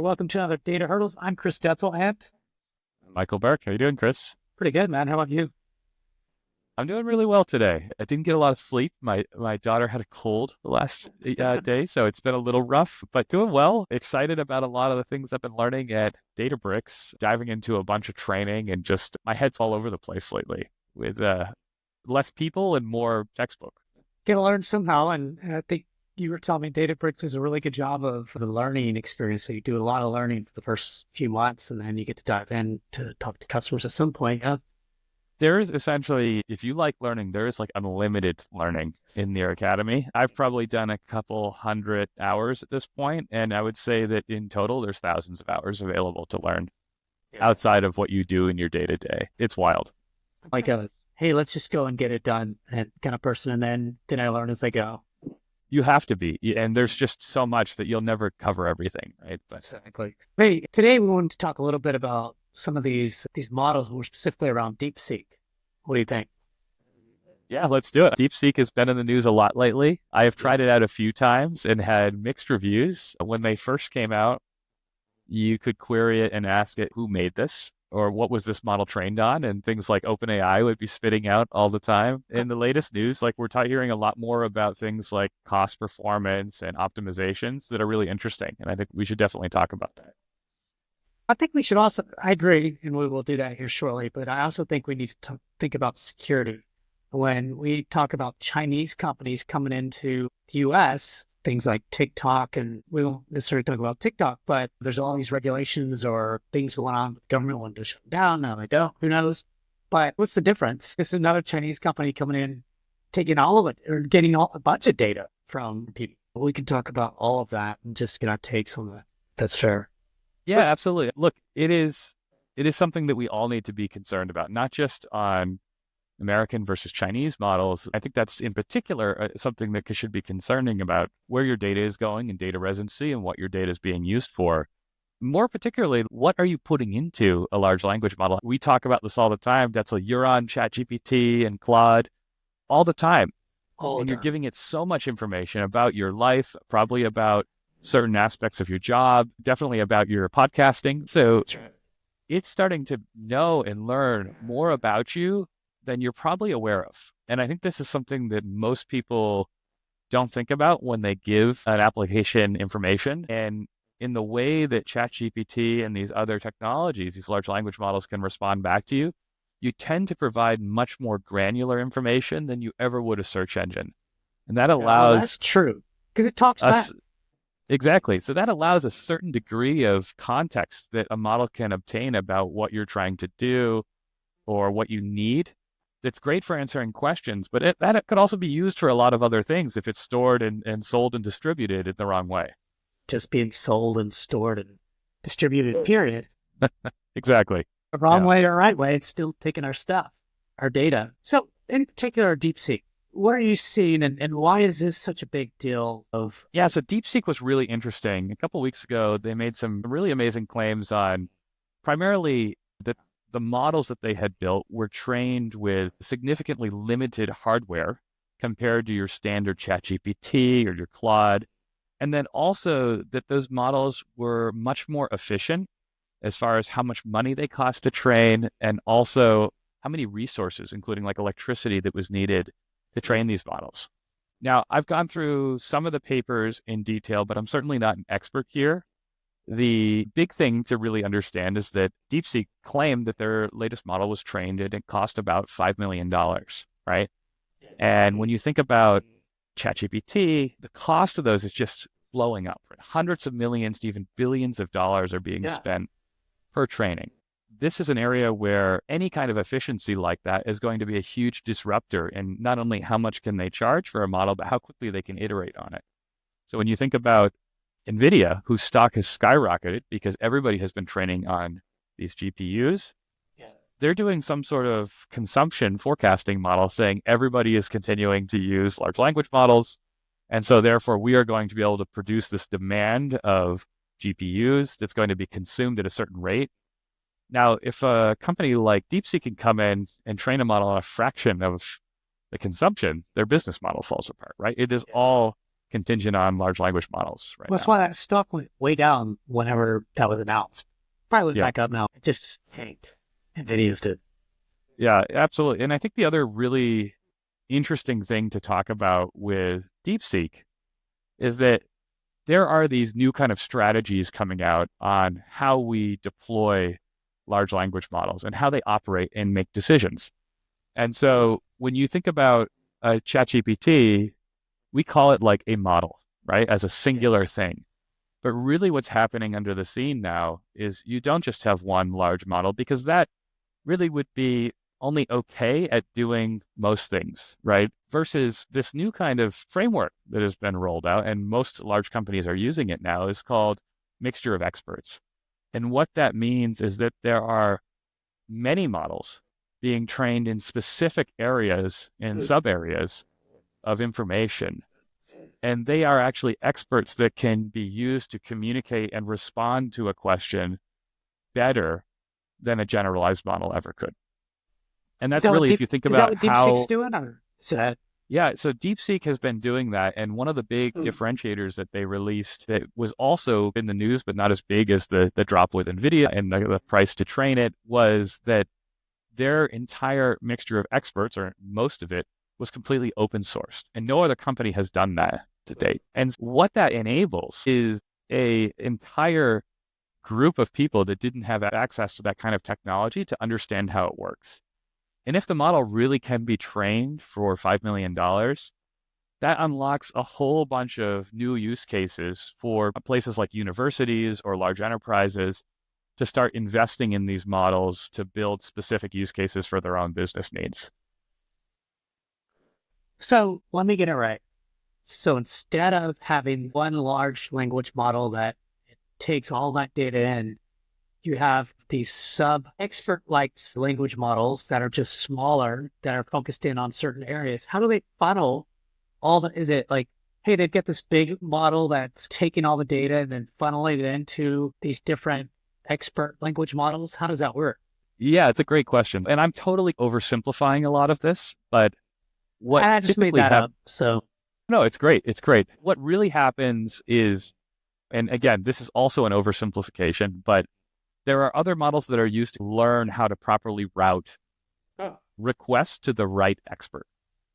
Welcome to another Data Hurdles. I'm Chris Detzel, and Michael Burke. How you doing, Chris? pretty good, man. How about you? I'm doing really well today. I didn't get a lot of sleep. My daughter had a cold the last day, so it's been a little rough, but doing well. Excited about a lot of the things I've been learning at Databricks, diving into a bunch of training, and just my head's all over the place lately with less people and more textbook. Gonna learn somehow, and I think you were telling me Databricks does a really good job of the learning experience. So you do a lot of learning for the first few months, and then you get to dive in to talk to customers at some point. Yeah, There is essentially, if you like learning, there is like unlimited learning in their academy. I've probably done a couple hundred hours at this point, and I would say that in total, there's thousands of hours available to learn yeah. outside of what you do in your day to day. It's wild. Like a hey, let's just go and get it done, and kind of person. And then I learn as I go. You have to be, and there's just so much that you'll never cover everything, right? But Exactly. Hey, today we wanted to talk a little bit about some of these models, more specifically around DeepSeek. What do you think? yeah, let's do it. DeepSeek has been in the news a lot lately. I have tried it out a few times and had mixed reviews. When they first came out, you could query it and ask it who made this or what was this model trained on, and things like OpenAI would be spitting out all the time. In the latest news, like we're hearing a lot more about things like cost performance and optimizations that are really interesting, and I think we should definitely talk about that. I think we should also, I agree, and we will do that here shortly, but I also think we need to think about security. When we talk about Chinese companies coming into the US, things like TikTok, and we won't necessarily talk about TikTok, but there's all these regulations or things going on with the government wanting to shut them down. Now they don't, who knows? But what's the difference? This is another Chinese company coming in, taking all of it or getting a bunch of data from people. We can talk about all of that and just get our takes on that. That's fair. Yeah, absolutely. Look, it is something that we all need to be concerned about, not just on American versus Chinese models. I think that's in particular something that should be concerning about where your data is going and data residency and what your data is being used for. More particularly, what are you putting into a large language model? We talk about this all the time. That's like you're on ChatGPT and Claude all the time, All and the you're time. giving it so much information about your life, probably about certain aspects of your job, definitely about your podcasting. So That's right. it's starting to know and learn more about you than you're probably aware of. And I think this is something that most people don't think about when they give an application information. And in the way that ChatGPT and these other technologies, these large language models can respond back to you, you tend to provide much more granular information than you ever would a search engine. And that Oh, that's allows true. Because it talks back. us, exactly. So that allows a certain degree of context that a model can obtain about what you're trying to do or what you need. That's great for answering questions, but that could also be used for a lot of other things if it's stored and sold and distributed in the wrong way. Just being sold and stored and distributed, period. Exactly. The wrong Yeah. way or right way, it's still taking our stuff, our data. So in particular, DeepSeek, what are you seeing and why is this such a big deal of, Yeah. So DeepSeek was really interesting. A couple of weeks ago, they made some really amazing claims on primarily that the models that they had built were trained with significantly limited hardware compared to your standard ChatGPT or your Claude. And then also that those models were much more efficient as far as how much money they cost to train and also how many resources, including like electricity, that was needed to train these models. Now, I've gone through some of the papers in detail, but I'm certainly not an expert here. The big thing to really understand is that DeepSeek claimed that their latest model was trained and it cost about $5 million, right? And when you think about ChatGPT, the cost of those is just blowing up. Right? Hundreds of millions to even billions of dollars are being yeah, spent per training. This is an area where any kind of efficiency like that is going to be a huge disruptor in not only how much can they charge for a model, but how quickly they can iterate on it. So when you think about NVIDIA, whose stock has skyrocketed because everybody has been training on these GPUs, yeah, they're doing some sort of consumption forecasting model saying everybody is continuing to use large language models. And so therefore we are going to be able to produce this demand of GPUs that's going to be consumed at a certain rate. Now, if a company like DeepSeek can come in and train a model on a fraction of the consumption, their business model falls apart, right? It is yeah. all contingent on large language models right Well, that's now. why that stock went way down whenever that was announced. Probably went Yeah. back up now. It just tanked. NVIDIA's did. Yeah, absolutely. And I think the other really interesting thing to talk about with DeepSeek is that there are these new kind of strategies coming out on how we deploy large language models and how they operate and make decisions. And so when you think about ChatGPT, we call it like a model, right? As a singular thing. But really what's happening under the scene now is you don't just have one large model because that really would be only okay at doing most things, right? Versus this new kind of framework that has been rolled out, and most large companies are using it now, is called mixture of experts. And what that means is that there are many models being trained in specific areas and sub areas of information. And they are actually experts that can be used to communicate and respond to a question better than a generalized model ever could. And that's really, if you think Is that about what DeepSeek's how, doing, or is that? yeah, so DeepSeek has been doing that. And one of the big differentiators that they released that was also in the news, but not as big as the drop with NVIDIA and the price to train it, was that their entire mixture of experts, or most of it, was completely open sourced. And no other company has done that to date. And what that enables is a entire group of people that didn't have access to that kind of technology to understand how it works. And if the model really can be trained for $5 million, that unlocks a whole bunch of new use cases for places like universities or large enterprises to start investing in these models to build specific use cases for their own business needs. So let me get it right. So instead of having one large language model that takes all that data in, you have these sub-expert like language models that are just smaller, that are focused in on certain areas. How do they funnel all the, is it like, hey, they've got this big model that's taking all the data and then funneling it into these different expert language models? How does that work? Yeah, it's a great question. And I'm totally oversimplifying a lot of this, but what I just made typically that happens, up. So no, it's great. It's great. What really happens is, and again, this is also an oversimplification, but there are other models that are used to learn how to properly route requests to the right expert.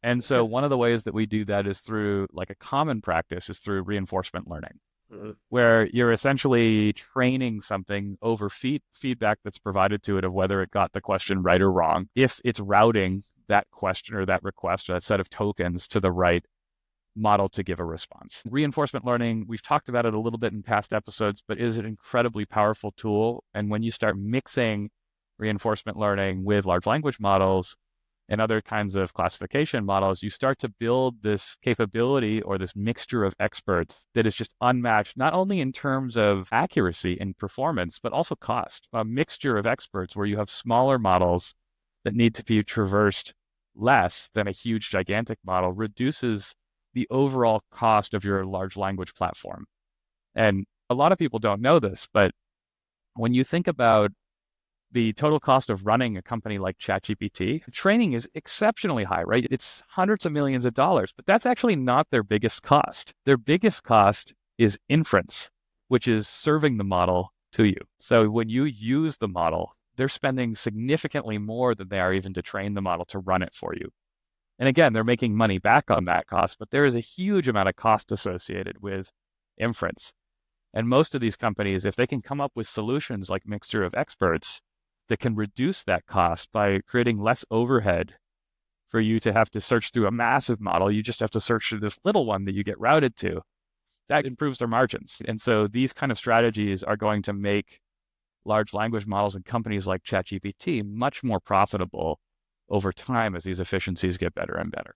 And so one of the ways that we do that is through, like, a common practice is through reinforcement learning, where you're essentially training something over feedback that's provided to it of whether it got the question right or wrong, if it's routing that question or that request or that set of tokens to the right model to give a response. Reinforcement learning, we've talked about it a little bit in past episodes, but is an incredibly powerful tool. And when you start mixing reinforcement learning with large language models and other kinds of classification models, you start to build this capability or this mixture of experts that is just unmatched, not only in terms of accuracy and performance, but also cost. A mixture of experts where you have smaller models that need to be traversed less than a huge, gigantic model reduces the overall cost of your large language platform. And a lot of people don't know this, but when you think about the total cost of running a company like ChatGPT, training is exceptionally high, right? It's hundreds of millions of dollars, but that's actually not their biggest cost. Their biggest cost is inference, which is serving the model to you. So when you use the model, they're spending significantly more than they are even to train the model to run it for you. And again, they're making money back on that cost, but there is a huge amount of cost associated with inference. And most of these companies, if they can come up with solutions like mixture of experts that can reduce that cost by creating less overhead for you to have to search through a massive model, you just have to search through this little one that you get routed to, that improves their margins. And so these kind of strategies are going to make large language models and companies like ChatGPT much more profitable over time as these efficiencies get better and better.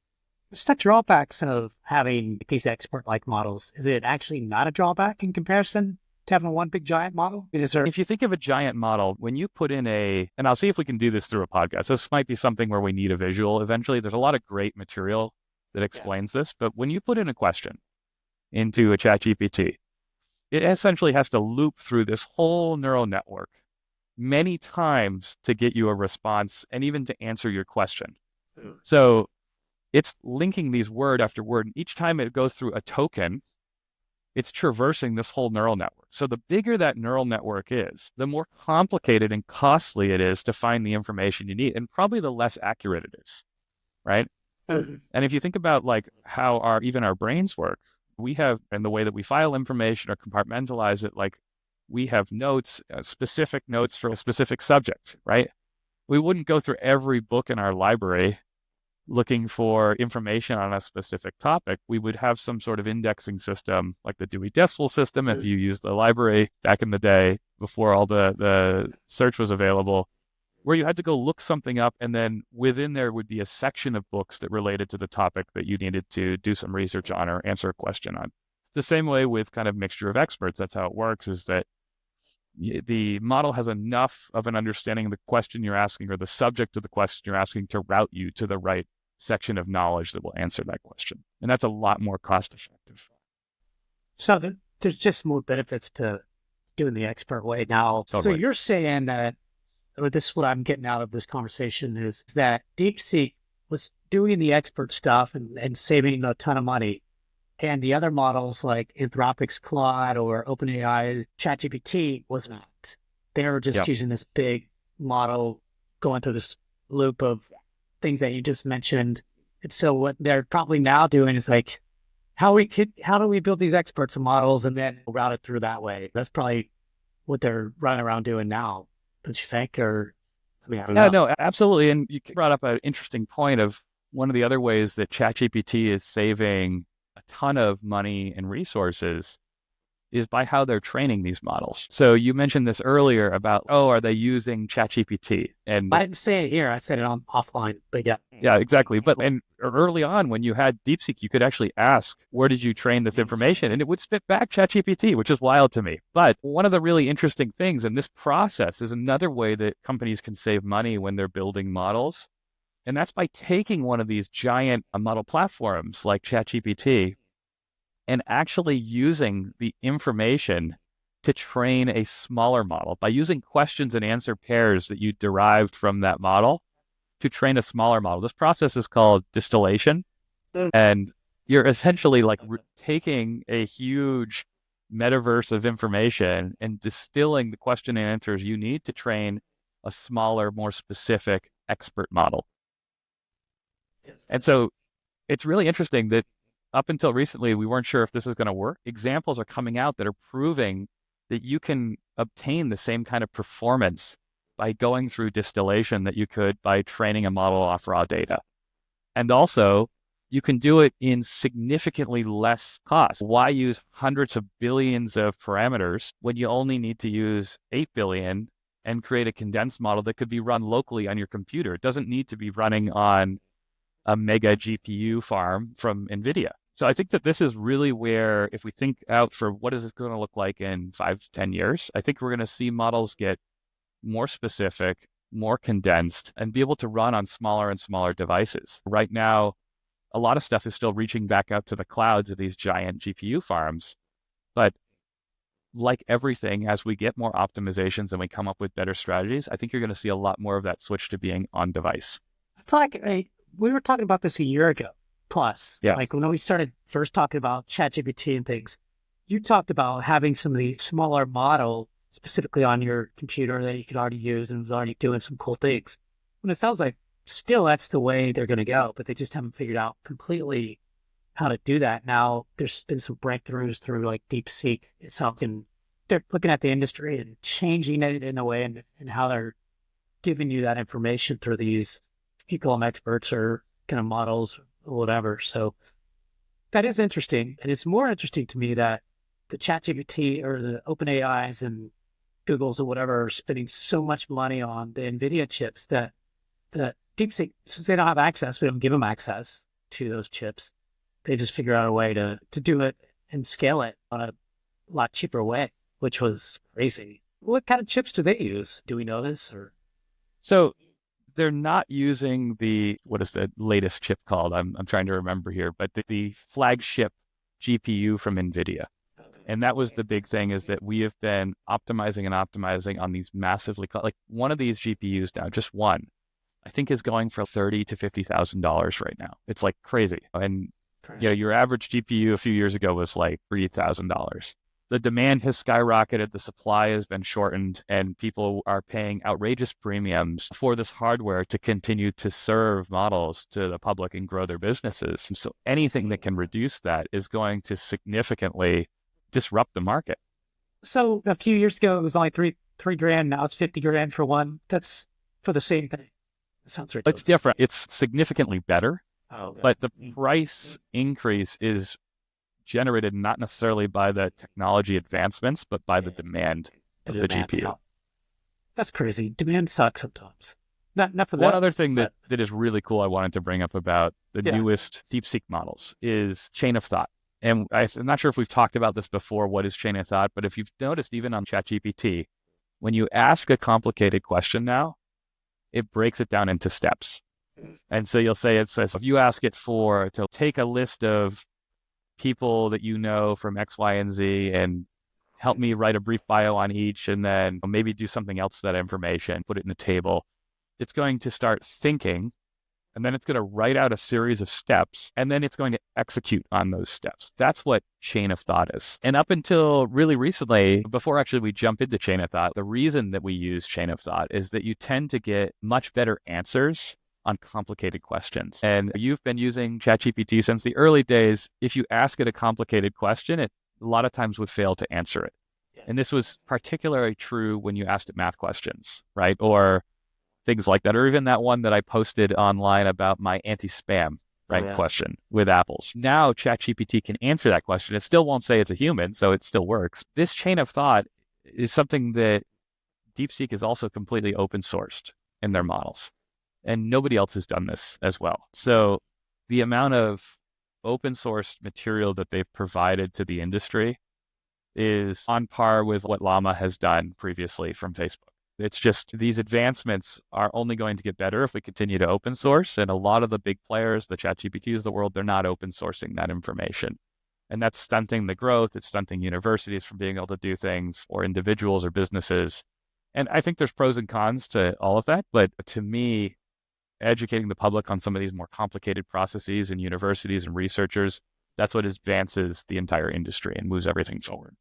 what's the drawbacks of having these expert-like models? Is it actually not a drawback in comparison to having one big giant model? If you think of a giant model, when you put in and I'll see if we can do this through a podcast. This might be something where we need a visual eventually. There's a lot of great material that explains this, but when you put in a question into a ChatGPT, it essentially has to loop through this whole neural network many times to get you a response and even to answer your question. So it's linking these word after word. And each time it goes through a token, it's traversing this whole neural network. So the bigger that neural network is, the more complicated and costly it is to find the information you need, and probably the less accurate it is, right? Mhm. And if you think about like how even our brains work, we have, and the way that we file information or compartmentalize it, like we have notes, specific notes for a specific subject, right? We wouldn't go through every book in our library looking for information on a specific topic. We would have some sort of indexing system like the Dewey Decimal System if you used the library back in the day before all the search was available, where you had to go look something up, and then within there would be a section of books that related to the topic that you needed to do some research on or answer a question on. The same way with kind of mixture of experts. That's how it works, is that the model has enough of an understanding of the question you're asking or the subject of the question you're asking to route you to the right section of knowledge that will answer that question. And that's a lot more cost effective. So there's just more benefits to doing the expert way now. So Totally. you're saying that, or this is what I'm getting out of this conversation, is that DeepSeek was doing the expert stuff and saving a ton of money. And the other models like Anthropic's Claude or OpenAI, ChatGPT was not. They were just Yep. using this big model going through this loop of things that you just mentioned. And so what they're probably now doing is like, how do we build these experts and models and then route it through that way? That's probably what they're running around doing now, don't you think? Or, I mean, I don't Yeah, know. no, absolutely. And you brought up an interesting point of one of the other ways that ChatGPT is saving a ton of money and resources is by how they're training these models. So you mentioned this earlier about, oh, are they using ChatGPT? And I didn't say it here. I said it on offline, but yeah. yeah, exactly. But and early on, when you had DeepSeek, you could actually ask, where did you train this information? And it would spit back ChatGPT, which is wild to me. But one of the really interesting things in this process is another way that companies can save money when they're building models. And that's by taking one of these giant model platforms like ChatGPT and actually using the information to train a smaller model by using questions and answer pairs that you derived from that model to train a smaller model. This process is called distillation. And you're essentially like taking a huge metaverse of information and distilling the question and answers you need to train a smaller, more specific expert model. And so it's really interesting that up until recently, we weren't sure if this is going to work. Examples are coming out that are proving that you can obtain the same kind of performance by going through distillation that you could by training a model off raw data. And also, you can do it in significantly less cost. Why use hundreds of billions of parameters when you only need to use 8 billion and create a condensed model that could be run locally on your computer? It doesn't need to be running on a mega GPU farm from NVIDIA. So I think that this is really where, if we think out for what is it going to look like in 5 to 10 years, I think we're going to see models get more specific, more condensed, and be able to run on smaller and smaller devices. Right now, a lot of stuff is still reaching back out to the cloud, to these giant GPU farms. But like everything, as we get more optimizations and we come up with better strategies, I think you're going to see a lot more of that switch to being on device. I feel like we were talking about this a year ago plus. Yeah. Like when we started first talking about ChatGPT and things, you talked about having some of the smaller model specifically on your computer that you could already use and was already doing some cool things. And it sounds like still that's the way they're going to go, but they just haven't figured out completely how to do that. Now there's been some breakthroughs through like DeepSeek. It's something they're looking at the industry and changing it in a way and how they're giving you that information through these, you call them experts or kind of models or whatever. So that is interesting. And it's more interesting to me that the ChatGPT or the OpenAIs and Googles or whatever are spending so much money on the NVIDIA chips that DeepSeek, since they don't have access, we don't give them access to those chips. They just figure out a way to do it and scale it on a lot cheaper way, which was crazy. What kind of chips do they use? Do we know this? Or So they're not using what is the latest chip called? I'm trying to remember here, but the flagship GPU from NVIDIA. And that was the big thing, is that we have been optimizing and optimizing on these massively, like one of these GPUs now, just one, I think is going for $30,000 to $50,000 right now. It's like crazy. And Crazy. your average GPU a few years ago was like $3,000. The demand has skyrocketed, the supply has been shortened, and people are paying outrageous premiums for this hardware to continue to serve models to the public and grow their businesses. And so anything that can reduce that is going to significantly disrupt the market. So a few years ago, it was only three grand. Now it's 50 grand for one. That's for the same thing. It sounds ridiculous. It's different. It's significantly better, Oh, okay. but the price increase is generated not necessarily by the technology advancements, but by the demand of the GPU. Yeah. That's crazy. Demand sucks sometimes. Not for that. One other thing that is really cool I wanted to bring up about the newest DeepSeek models is chain of thought. And I'm not sure if we've talked about this before, what is chain of thought, but if you've noticed, even on ChatGPT, when you ask a complicated question now, it breaks it down into steps. And so you'll say, it says, if you ask it to take a list of people that you know from X, Y, and Z and help me write a brief bio on each, and then maybe do something else to that information, put it in a table, it's going to start thinking, and then it's going to write out a series of steps, and then it's going to execute on those steps. That's what chain of thought is. And up until really recently, before actually we jump into chain of thought, the reason that we use chain of thought is that you tend to get much better answers on complicated questions. And you've been using ChatGPT since the early days. If you ask it a complicated question, it a lot of times would fail to answer it. And this was particularly true when you asked it math questions, right? Or things like that, or even that one that I posted online about my anti-spam question with apples. Now ChatGPT can answer that question. It still won't say it's a human, so it still works. This chain of thought is something that DeepSeek is also completely open sourced in their models. And nobody else has done this as well. So the amount of open source material that they've provided to the industry is on par with what Llama has done previously from Facebook. It's just these advancements are only going to get better if we continue to open source. And a lot of the big players, the ChatGPTs of the world, they're not open sourcing that information. And that's stunting the growth. It's stunting universities from being able to do things, or individuals or businesses. And I think there's pros and cons to all of that. But to me, educating the public on some of these more complicated processes in universities and researchers, that's what advances the entire industry and moves everything forward.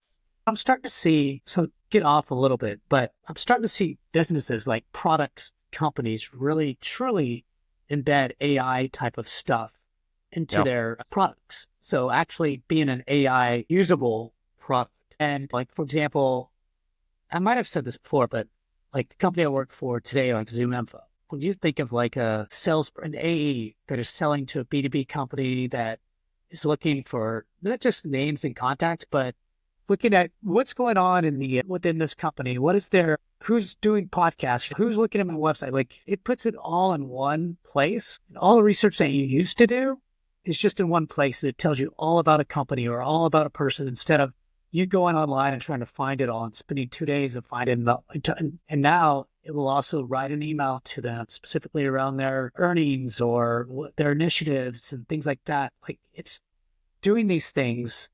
I'm starting to see, so get off a little bit, but I'm starting to see businesses like product companies really, truly embed AI type of stuff into their products. So actually being an AI usable product. And like, for example, I might have said this before, but like the company I work for today, like ZoomInfo, when you think of like an AE that is selling to a B2B company that is looking for not just names and contacts, but looking at what's going on within this company, who's doing podcasts, who's looking at my website, like it puts it all in one place. And all the research that you used to do is just in one place, and it tells you all about a company or all about a person, instead of you going online and trying to find it all and spending 2 days of finding and now it will also write an email to them specifically around their earnings or their initiatives and things like that. Like it's doing these things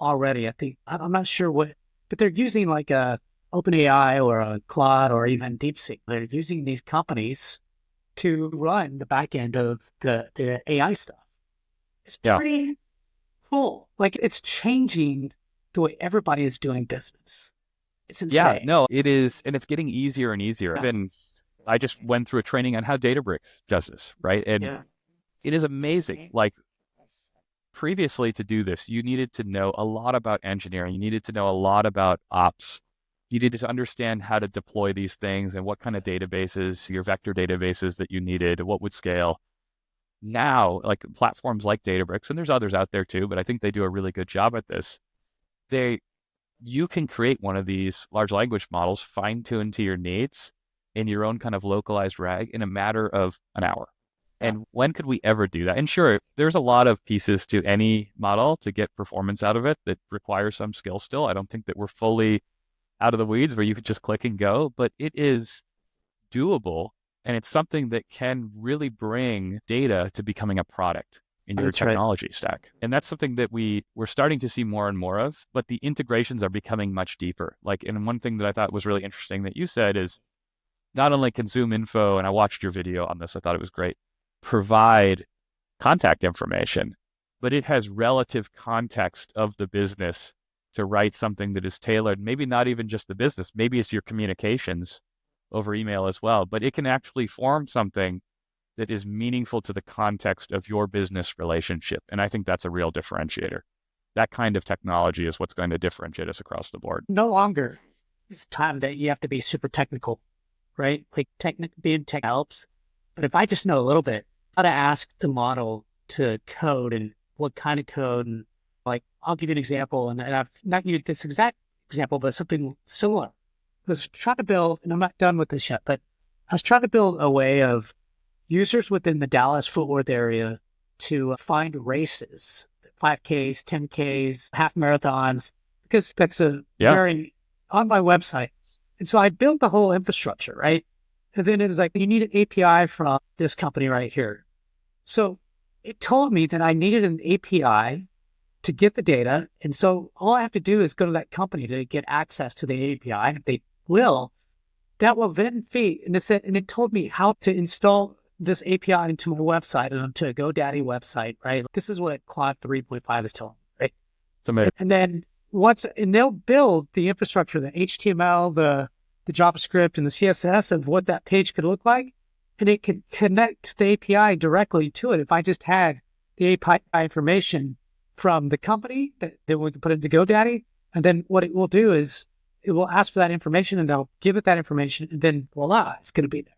already. I think, I'm not sure but they're using like a OpenAI or a Claude or even DeepSeek. They're using these companies to run the back end of the AI stuff. It's pretty cool. Like it's changing the way everybody is doing business. It's insane. Yeah, no, it is. And it's getting easier and easier. And I just went through a training on how Databricks does this, right? And it is amazing. Like previously to do this, you needed to know a lot about engineering. You needed to know a lot about ops. You needed to understand how to deploy these things and what kind of databases, your vector databases that you needed, what would scale. Now, like platforms like Databricks, and there's others out there too, but I think they do a really good job at this. You can create one of these large language models fine-tuned to your needs in your own kind of localized RAG in a matter of an hour. And when could we ever do that? And sure, there's a lot of pieces to any model to get performance out of it that require some skill still. I don't think that we're fully out of the weeds where you could just click and go, but it is doable. And it's something that can really bring data to becoming a product in your technology stack. And that's something that we're starting to see more and more of, but the integrations are becoming much deeper. Like, and one thing that I thought was really interesting that you said is not only consume info, and I watched your video on this, I thought it was great, provide contact information, but it has relative context of the business to write something that is tailored, maybe not even just the business, maybe it's your communications over email as well, but it can actually form something that is meaningful to the context of your business relationship. And I think that's a real differentiator. That kind of technology is what's going to differentiate us across the board. No longer is time that you have to be super technical, right? Like being tech helps. But if I just know a little bit how to ask the model to code and what kind of code, and like, I'll give you an example, and I've not used this exact example, but something similar. I was trying to build, and I'm not done with this yet, but I was trying to build a way of users within the Dallas-Fort Worth area to find races, 5Ks, 10Ks, half marathons, because that's very on my website. And so I built the whole infrastructure, right? And then it was like, you need an API from this company right here. So it told me that I needed an API to get the data. And so all I have to do is go to that company to get access to the API. And if they will, that will then feed. And it told me how to install this API into my website and onto a GoDaddy website, right? This is what Claude 3.5 is telling me, right? It's amazing. And then and they'll build the infrastructure, the HTML, the JavaScript, and the CSS of what that page could look like. And it could connect the API directly to it. If I just had the API information from the company that we can put into GoDaddy, and then what it will do is it will ask for that information and they'll give it that information, and then voila, it's going to be there.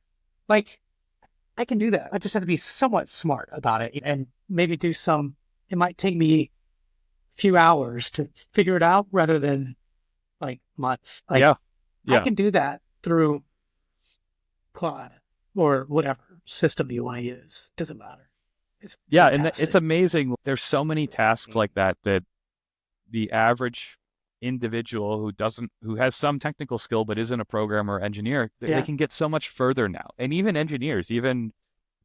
Like, I can do that. I just have to be somewhat smart about it and maybe it might take me a few hours to figure it out rather than like months. Like, yeah. I can do that through Claude or whatever system you want to use. Doesn't matter. It's it's amazing. There's so many tasks like that the average individual who has some technical skill but isn't a programmer or engineer, they can get so much further now. And even engineers, even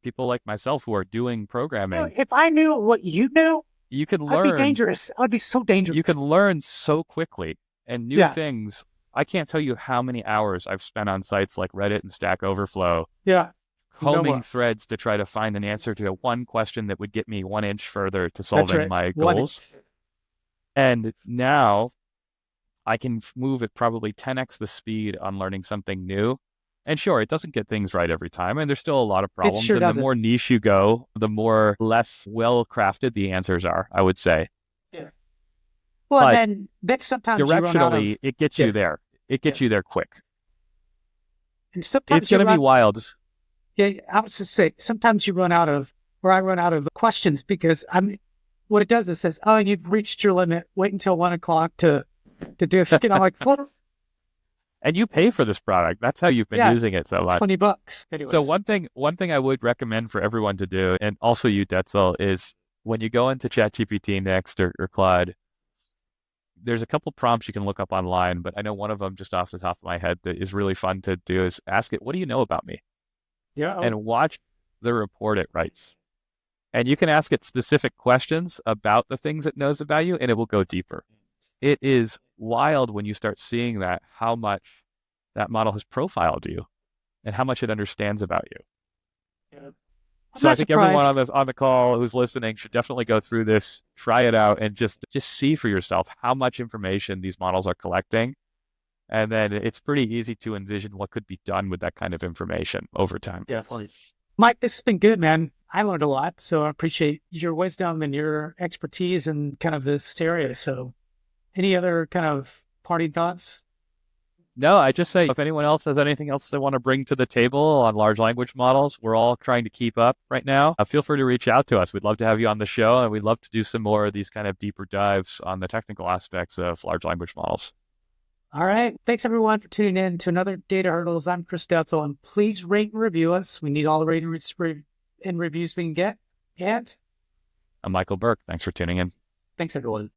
people like myself who are doing programming. If I knew what you knew, you could learn. I'd be dangerous. I'd be so dangerous. You can learn so quickly and new things. I can't tell you how many hours I've spent on sites like Reddit and Stack Overflow. Combing threads to try to find an answer to one question that would get me 1 inch further to solving my goals. And now I can move at probably 10x the speed on learning something new. And sure, it doesn't get things right every time, and there's still a lot of problems. The more niche you go, the more less well-crafted the answers are, I would say. Yeah. Well, but then sometimes directionally, it gets you there. It gets you there quick. And sometimes it's going to be wild. Yeah, I was just say sometimes I run out of questions because what it does is says, oh, you've reached your limit. Wait until 1 o'clock to do a skin. I'm like, what? And you pay for this product. That's how you've been using it so much. $20. Anyways. So one thing I would recommend for everyone to do, and also you, Detzel, is when you go into ChatGPT next or Claude, there's a couple prompts you can look up online, but I know one of them just off the top of my head that is really fun to do is ask it, what do you know about me? Yeah. And watch the report it writes. And you can ask it specific questions about the things it knows about you, and it will go deeper. It is wild when you start seeing how much that model has profiled you and how much it understands about you. Yeah. So I think everyone on the call who's listening should definitely go through this, try it out, and just see for yourself how much information these models are collecting. And then it's pretty easy to envision what could be done with that kind of information over time. Definitely. Mike, this has been good, man. I learned a lot, so I appreciate your wisdom and your expertise in kind of this area. So any other kind of parting thoughts? No, I just say if anyone else has anything else they want to bring to the table on large language models, we're all trying to keep up right now. Feel free to reach out to us. We'd love to have you on the show, and we'd love to do some more of these kind of deeper dives on the technical aspects of large language models. All right. Thanks, everyone, for tuning in to another Data Hurdles. I'm Chris Detzel, and please rate and review us. We need all the ratings and reviews we can get. And I'm Michael Burke. Thanks for tuning in. Thanks, everyone.